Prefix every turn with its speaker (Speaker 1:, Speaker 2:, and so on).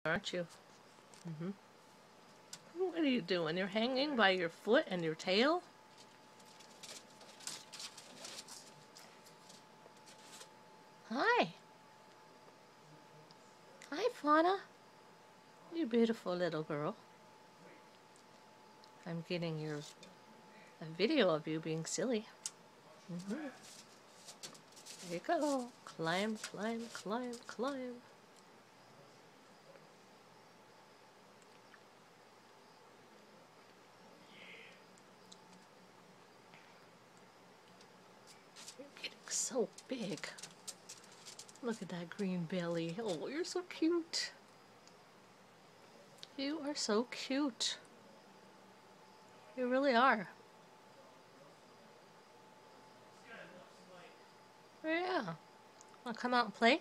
Speaker 1: aren't you? What are you doing? You're hanging by your foot and your tail? Hi. Hi, Fauna. You beautiful little girl. I'm getting a video of you being silly. There you go. Climb, climb, climb, climb. You're getting so big. Look at that green belly. Oh, you're so cute. You are so cute. You really are. Yeah. Wanna come out and play?